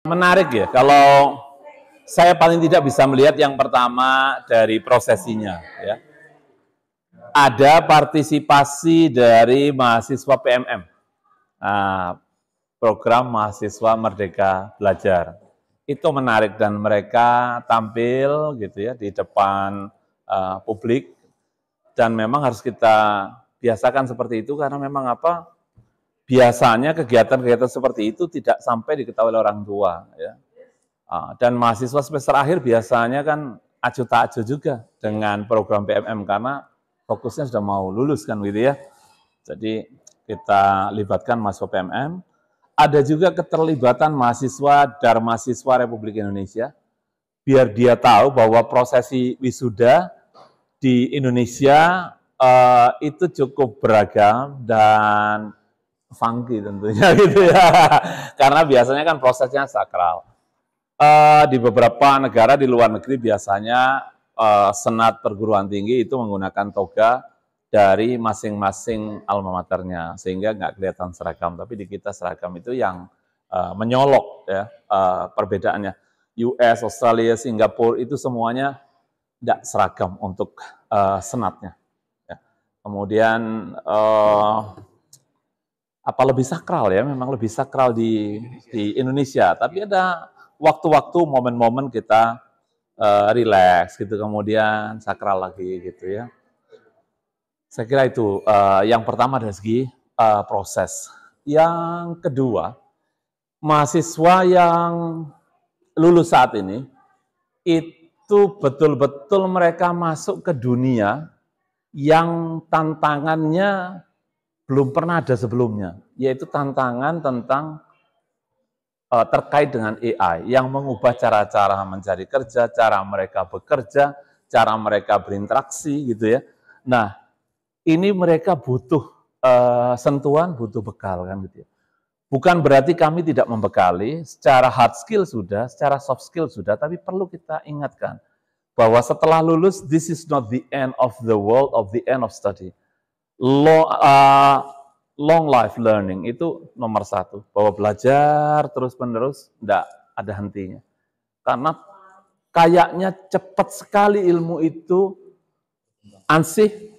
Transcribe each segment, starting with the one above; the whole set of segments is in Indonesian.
Menarik ya, kalau saya paling tidak bisa melihat yang pertama dari prosesinya. Ya. Ada partisipasi dari mahasiswa PMM, program Mahasiswa Merdeka Belajar. Itu menarik dan mereka tampil gitu ya di depan publik, dan memang harus kita biasakan seperti itu karena memang apa? Biasanya kegiatan-kegiatan seperti itu tidak sampai diketahui oleh orang tua. Ya. Dan mahasiswa semester akhir biasanya kan acuh tak acuh juga dengan program PMM karena fokusnya sudah mau lulus kan gitu ya. Jadi kita libatkan mahasiswa PMM. Ada juga keterlibatan mahasiswa Darmasiswa Republik Indonesia, biar dia tahu bahwa prosesi wisuda di Indonesia itu cukup beragam dan funky tentunya gitu ya, karena biasanya kan prosesnya sakral. Di beberapa negara di luar negeri biasanya senat perguruan tinggi itu menggunakan toga dari masing-masing alma maternya, sehingga nggak kelihatan seragam. Tapi di kita seragam itu yang menyolok ya perbedaannya. US, Australia, Singapura itu semuanya tidak seragam untuk senatnya. Ya. Kemudian apa lebih sakral ya, memang lebih sakral di Indonesia. Tapi ada waktu-waktu, momen-momen kita relax gitu, kemudian sakral lagi gitu ya. Saya kira itu yang pertama dari segi proses. Yang kedua, mahasiswa yang lulus saat ini itu betul-betul mereka masuk ke dunia yang tantangannya belum pernah ada sebelumnya, yaitu tantangan tentang terkait dengan AI yang mengubah cara-cara mencari kerja, cara mereka bekerja, cara mereka berinteraksi gitu ya. Nah, ini mereka butuh sentuhan, butuh bekal kan gitu ya. Bukan berarti kami tidak membekali, secara hard skill sudah, secara soft skill sudah, tapi perlu kita ingatkan bahwa setelah lulus, this is not the end of the world, of the end of study. Long life learning itu nomor satu, bahwa belajar terus-menerus tidak ada hentinya. Karena kayaknya cepat sekali ilmu itu ansih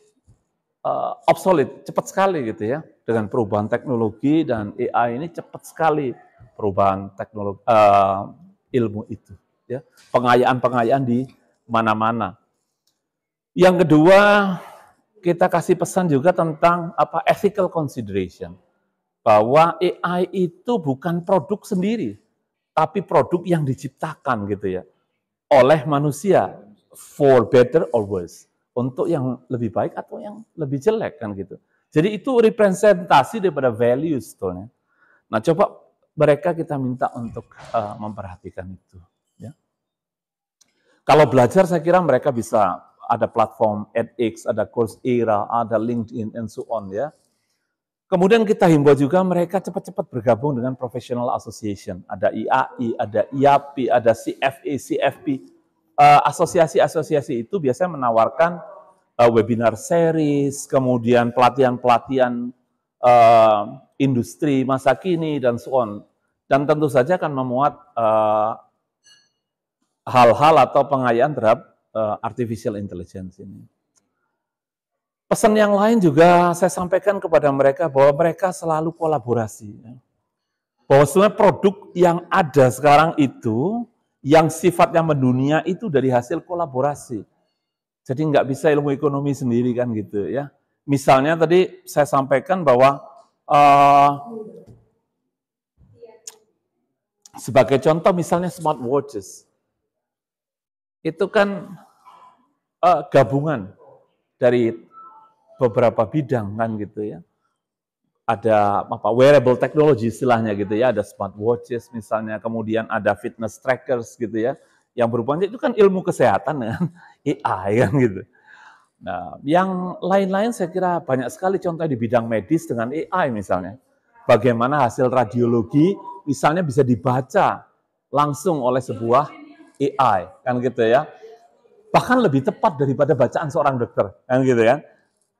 obsolete, cepat sekali gitu ya. Dengan perubahan teknologi dan AI ini cepat sekali perubahan teknologi ilmu itu. Ya. Pengayaan-pengayaan di mana-mana. Yang kedua, kita kasih pesan juga tentang apa ethical consideration, bahwa AI itu bukan produk sendiri, tapi produk yang diciptakan gitu ya oleh manusia, for better or worse, untuk yang lebih baik atau yang lebih jelek kan gitu. Jadi itu representasi daripada values sebetulnya. Nah, coba mereka kita minta untuk memperhatikan itu. Ya. Kalau belajar, saya kira mereka bisa ada platform edX, ada Coursera, ada LinkedIn, and so on ya. Kemudian kita himbau juga mereka cepat-cepat bergabung dengan professional association. Ada IAI, ada IAPI, ada CFA, CFP. Asosiasi-asosiasi itu biasanya menawarkan webinar series, kemudian pelatihan-pelatihan industri masa kini, dan so on. Dan tentu saja akan memuat hal-hal atau pengayaan terhadap artificial intelligence ini. Pesan yang lain juga saya sampaikan kepada mereka bahwa mereka selalu kolaborasi. Bahwa sebenarnya produk yang ada sekarang itu, yang sifatnya mendunia itu dari hasil kolaborasi. Jadi nggak bisa ilmu ekonomi sendiri kan gitu ya. Misalnya tadi saya sampaikan bahwa sebagai contoh misalnya smartwatches. Itu kan gabungan dari beberapa bidang kan gitu ya. Ada apa wearable technology istilahnya gitu ya, ada smartwatches misalnya, kemudian ada fitness trackers gitu ya, yang berhubungan itu kan ilmu kesehatan dengan AI kan gitu. Nah, yang lain-lain saya kira banyak sekali contoh di bidang medis dengan AI misalnya. Bagaimana hasil radiologi misalnya bisa dibaca langsung oleh sebuah AI kan gitu ya. Bahkan lebih tepat daripada bacaan seorang dokter kan gitu ya.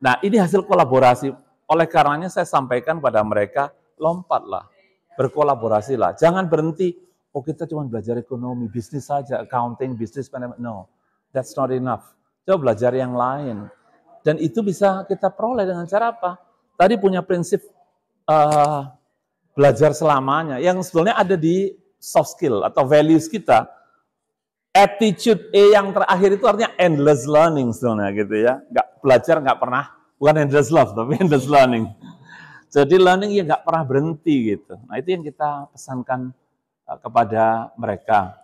Nah, ini hasil kolaborasi. Oleh karenanya saya sampaikan pada mereka, lompatlah, berkolaborasilah. Jangan berhenti oh kita cuma belajar ekonomi, bisnis saja, accounting, bisnis management. No, that's not enough. Coba belajar yang lain. Dan itu bisa kita peroleh dengan cara apa? Tadi punya prinsip belajar selamanya, yang sebenarnya ada di soft skill atau values kita. Attitude yang terakhir itu artinya endless learning sebenarnya gitu ya. Nggak belajar nggak pernah, bukan endless love tapi endless learning. Jadi learning ya nggak pernah berhenti gitu. Nah itu yang kita pesankan kepada mereka.